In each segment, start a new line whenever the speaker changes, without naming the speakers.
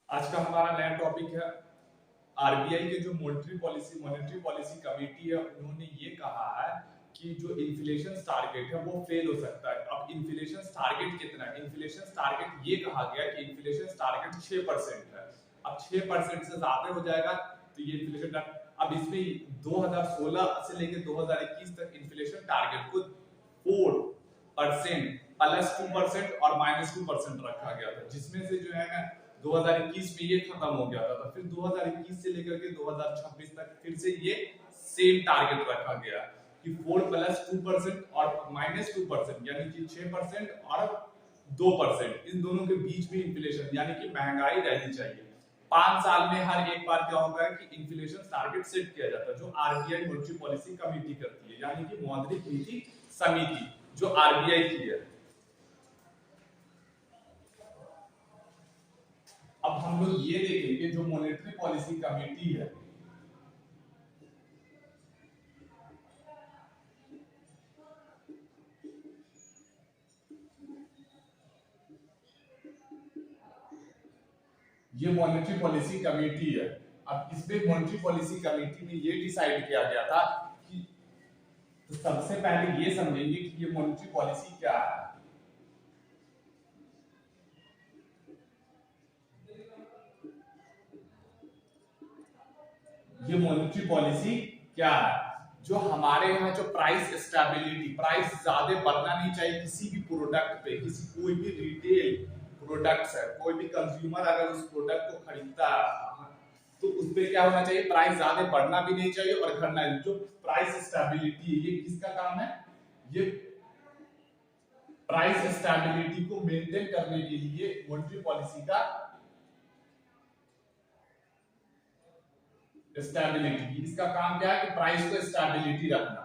आज का हमारा नया टॉपिक है आरबीआई के जो मॉनेटरी पॉलिसी कमेटी है उन्होंने ये कहा है कि जो इन्फ्लेशन टारगेट है वो फेल हो सकता है। अब इन्फ्लेशन टारगेट कितना है? इन्फ्लेशन टारगेट ये कहा गया कि इन्फ्लेशन टारगेट 6% है। अब 6% से ज्यादा हो जाएगा तो ये इन्फ्लेशन अब इसमें 2016 से लेकर 2021 तक इन्फ्लेशन टारगेट को 4% +2% और -2% रखा गया था, जिसमें से जो है ना 2021 में ये खत्म हो गया था। फिर 2021 से लेकर के 2026 तक फिर से ये सेम टारगेट रखा गया कि 4 + 2% और -2% यानी कि 6% और 2%, इन दोनों के बीच में इन्फ्लेशन यानी कि महंगाई रहनी चाहिए। 5 साल में हर एक बार क्या होगा कि इन्फ्लेशन टारगेट सेट किया जाता है, जो आरबीआई मॉनेटरी पॉलिसी कमेटी करती है, यानी कि मौद्रिक नीति समिति जो आरबीआई की है। अब हम लोग ये देखेंगे जो मॉनेटरी पॉलिसी कमेटी है, ये मॉनेटरी पॉलिसी कमेटी है। अब इसमें मॉनेटरी पॉलिसी कमेटी में ये डिसाइड किया गया था कि तो सबसे पहले ये समझेंगे कि ये मॉनेटरी पॉलिसी क्या है। ये मॉनेटरी पॉलिसी क्या है? जो हमारे यहाँ जो प्राइस स्टेबिलिटी, प्राइस ज्यादा बढ़ना नहीं चाहिए किसी भी प्रोडक्ट पे, किसी कोई भी रिटेल प्रोडक्ट्स है, कोई भी कंज्यूमर अगर उस प्रोडक्ट को खरीदता है तो उस पे क्या होना चाहिए, प्राइस ज्यादा बढ़ना भी नहीं चाहिए और घटना नहीं। जो प्राइस स्टेबिलिटी है ये किसका काम है? ये प्राइस स्टेबिलिटी को मेंटेन करने के लिए मॉनेटरी पॉलिसी का स्टेबिलिटी, इसका काम क्या है कि प्राइस को स्टेबिलिटी रखना,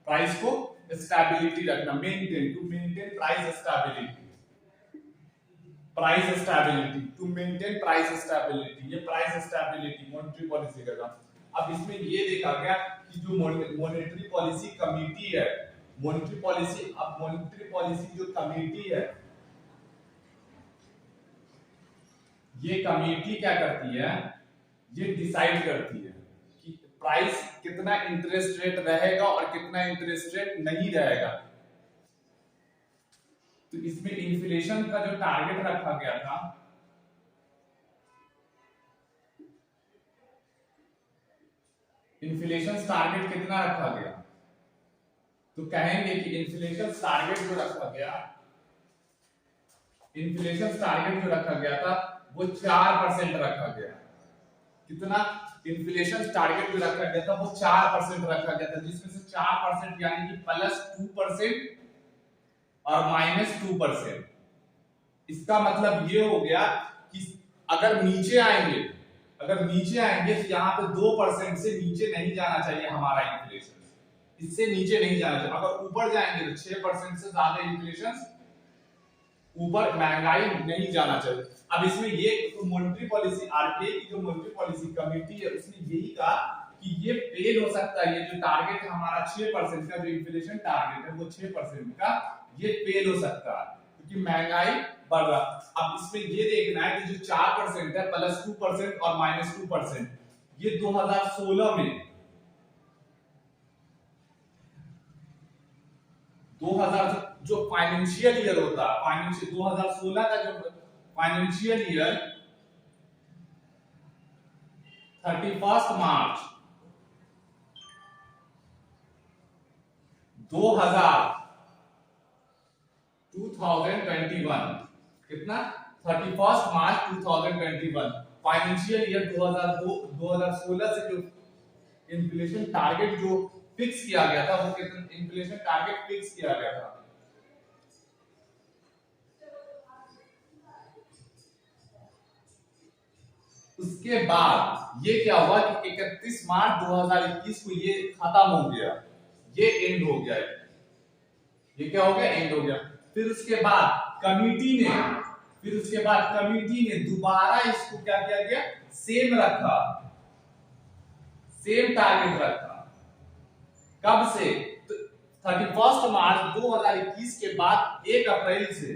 प्राइस को स्टेबिलिटी रखना, maintain, to maintain price stability, price stability, to maintain price stability, ये प्राइस स्टेबिलिटी मॉनेटरी पॉलिसी का काम। अब इसमें ये देखा गया कि जो मॉनेटरी पॉलिसी कमेटी है, मॉनेटरी पॉलिसी, अब मॉनेटरी पॉलिसी जो कमेटी है, ये कमेटी क्या करती है, ये डिसाइड करती है कि प्राइस कितना इंटरेस्ट रेट रहेगा और कितना इंटरेस्ट रेट नहीं रहेगा। तो इसमें इन्फ्लेशन का जो टारगेट रखा गया था, इन्फ्लेशन टारगेट कितना रखा गया, तो कहेंगे कि इन्फ्लेशन टारगेट जो रखा गया, इन्फ्लेशन टारगेट जो रखा गया था वो 4% रखा गया। कितना? इन्फ्लेशन टारगेट जो रखा गया था वो 4% रखा गया था, जिसमें से 4% यानी कि +2% और -2%। इसका मतलब ये हो गया कि अगर नीचे आएंगे, अगर नीचे आएंगे तो यहाँ पे 2% से नीचे नहीं जाना चाहिए हमारा इन्फ्लेशन, इससे नीचे नहीं जाना चाहिए। अगर ऊपर जाएंगे तो 6% से ज्यादा इन्फ्लेशन, ऊपर महंगाई नहीं जाना चाहिए। अब इसमें ये तो मॉनेटरी पॉलिसी, आरबीआई की जो मॉनेटरी पॉलिसी कमेटी है उसने यही कहा कि ये फेल हो सकता है, ये जो टारगेट है हमारा 6% का, जो इन्फ्लेशन टारगेट है वो 6% का, ये फेल हो सकता है क्योंकि महंगाई बढ़ रहा। अब इसमें ये देखना है कि जो 4% है +2% और -2%, ये 2016 में 2000 जो फाइनेंशियल ईयर होता है, फाइनेंशियल 2016 का जो फाइनेंशियल ईयर 31 मार्च 2021, कितना? 31 मार्च 2021, फाइनेंशियल ईयर 2016 से जो इन्फ्लेशन टारगेट जो फिक्स किया गया था, वो कितना इन्फ्लेशन टारगेट फिक्स किया गया था। उसके बाद ये क्या हुआ कि 31 मार्च 2021 को ये खत्म हो गया, ये एंड हो गया, ये क्या हो गया, एंड हो गया। फिर उसके बाद कमिटी ने दोबारा इसको क्या किया गया, सेम रखा, सेम टारगेट रखा। कब से? तो 31 मार्च 2021 के बाद 1 अप्रैल से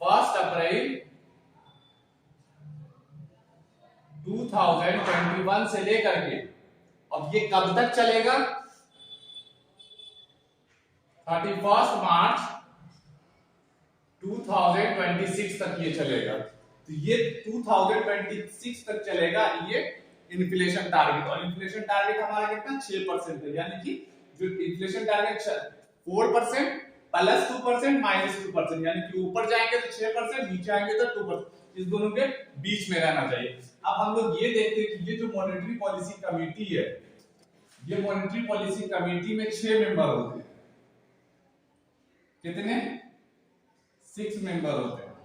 1 अप्रैल 2021 से लेकर के अब ये कब तक चलेगा? 31 मार्च 2026 तक ये चलेगा। तो ये 2026 तक चलेगा ये इन्फ्लेशन टारगेट। और इन्फ्लेशन टारगेट हमारा कितना 6% है, यानी कि जो इन्फ्लेशन टारगेट 4% प्लस 2% माइनस 2%, यानी कि ऊपर जाएंगे तो 6%, नीचे आएंगे तो 2%, इस दोनों के बीच में रहना चाहिए। अब हम लोग ये देखते हैं कि ये जो मॉनेटरी पॉलिसी कमेटी है, ये मॉनेटरी पॉलिसी कमेटी में 6 मेंबर होते हैं। कितने? 6 मेंबर होते हैं।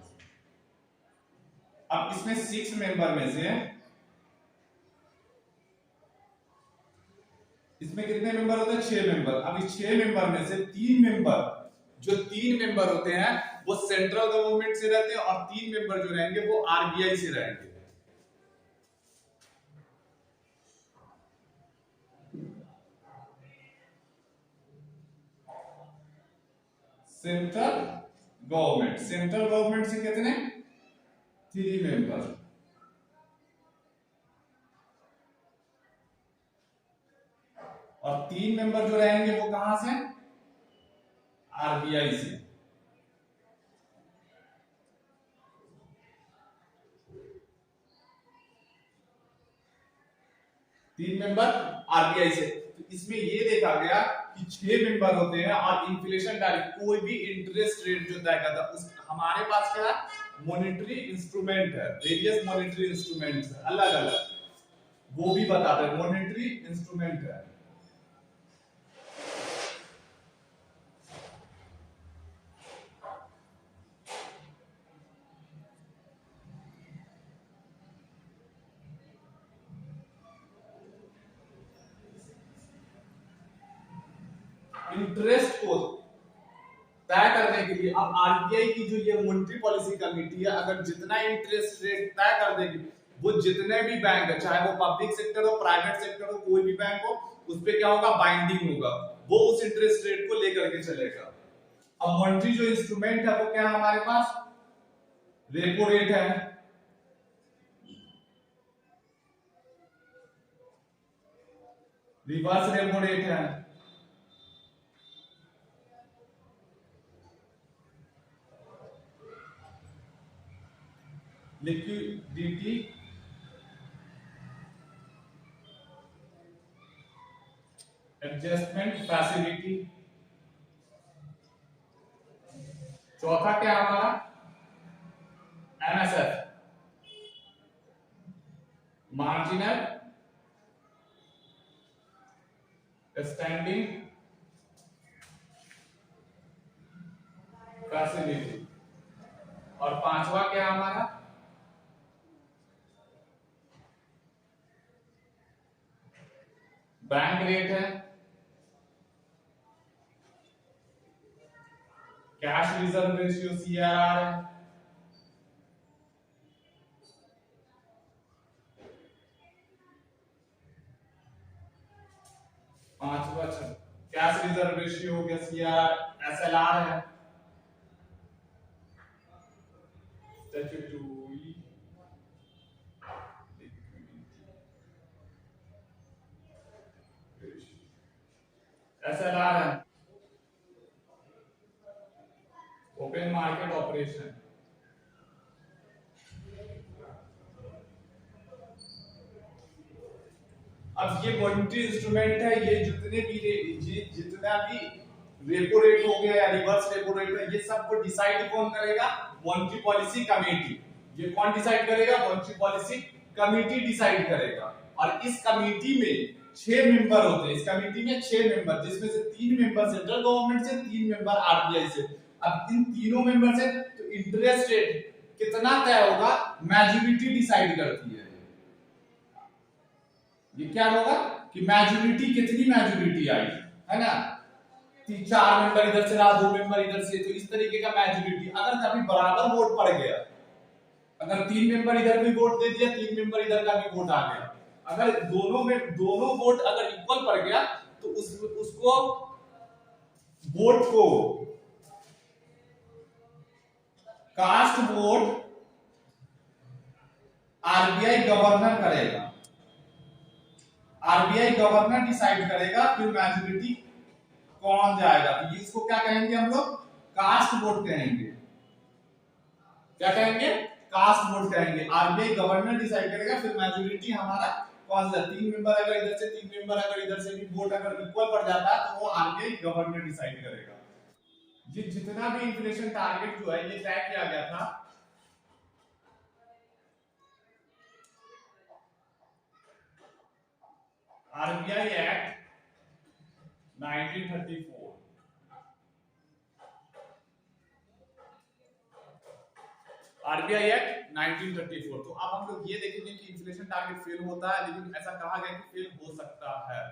अब इसमें 6 मेंबर में से इसमें कितने मेंबर होते हैं? 6 मेंबर। अब इस 6 मेंबर में से 3 मेंबर, जो 3 मेंबर होते हैं वो सेंट्रल गवर्नमेंट से रहते हैं, और 3 मेंबर जो रहेंगे वो आरबीआई से रहेंगे। सेंट्रल गवर्नमेंट से कितने? 3 मेंबर। और 3 मेंबर जो रहेंगे वो कहां से? आरबीआई से। तीन मेंबर आरबीआई से। तो इसमें ये देखा गया कि 6 मेंबर होते हैं, और इन्फ्लेशन टारगेट कोई भी इंटरेस्ट रेट जो तय करता है, उस हमारे पास क्या है? मॉनेटरी इंस्ट्रूमेंट है, वेरियस मॉनेटरी इंस्ट्रूमेंट्स अलग अलग, वो भी बताते हैं, मॉनेटरी इंस्ट्रूमेंट है। इंटरेस्ट को तय करने के लिए अब आरबीआई की जो ये मॉनेटरी पॉलिसी कमेटी है, अगर जितना इंटरेस्ट रेट तय कर देगी, वो जितने भी बैंक है, चाहे वो पब्लिक सेक्टर हो, प्राइवेट सेक्टर हो, कोई भी बैंक हो, उस पे क्या होगा? बाइंडिंग होगा, वो उस इंटरेस्ट रेट को लेकर के चलेगा। अब मॉनेटरी जो इंस्ट्रूमेंट है वो क्या है हमारे पास? रेपो रेट है, रिवर्स रेपो रेट है, लिक्विडिटी एडजस्टमेंट फैसिलिटी। चौथा क्या हमारा? MSF, marginal standing facility. और पांचवा क्या हमारा? बैंक रेट है, कैश रिजर्व रेशियो सीआरआर है, पांचवा कैश रिजर्व रेशियो हो गया, सीआर एसएलआर है, स्टैट्यूटरी एसएलआर है, ओपन मार्केट ऑपरेशन। अब ये मॉनेटरी इंस्ट्रूमेंट है, ये जितना भी रेपो रेट हो गया या रिवर्स रेपो रेट है, ये सबको डिसाइड कौन करेगा? Monetary policy committee. ये कौन डिसाइड करेगा? मॉनेटरी पॉलिसी कमेटी डिसाइड करेगा। और इस कमेटी में 6 मेंबर होते हैं। इस कमेटी में 6 मेंबर, जिसमें से 3 मेंबर सेंट्रल गवर्नमेंट से, 3 मेंबर आरबीआई से। अब इन तीनों मेंबर से तो इंटरेस्ट रेट कितना तय होगा? मेजॉरिटी डिसाइड करती है। ये क्या होगा कि मेजॉरिटी, कितनी मेजॉरिटी आई है ना? 4 मेंबर इधर से रहा, 2 मेंबर इधर से, तो इस तरीके का मेजॉरिटी। अगर कभी बराबर वोट पड़ गया, अगर 3 मेंबर इधर भी वोट दे दिया, 3 मेंबर इधर का भी वोट आ गया, अगर दोनों वोट अगर इक्वल पड़ गया, तो उसको वोट को कास्ट वोट आरबीआई गवर्नर करेगा, आरबीआई गवर्नर डिसाइड करेगा, फिर मैच्योरिटी कौन जाएगा, तो इसको क्या कहेंगे हम लोग, कास्ट वोट कहेंगे। क्या कहेंगे, कास्ट वोट कहेंगे। आरबीआई गवर्नर डिसाइड करेगा, फिर मैच्योरिटी हमारा कौन सा, 3 मेंबर अगर इधर से 3 मेंबर अगर इधर से भी वोट अगर इक्वल पड़ जाता है तो वो आरबीआई गवर्नर डिसाइड करेगा। जितना भी इन्फ्लेशन टारगेट जो है ये तय किया गया था आरबीआई एक्ट 1934, आरबीआई एक्ट 1934। तो अब हम लोग ये देखेंगे कि इन्फ्लेशन टारगेट फेल होता है, लेकिन ऐसा कहा गया कि फेल हो सकता है।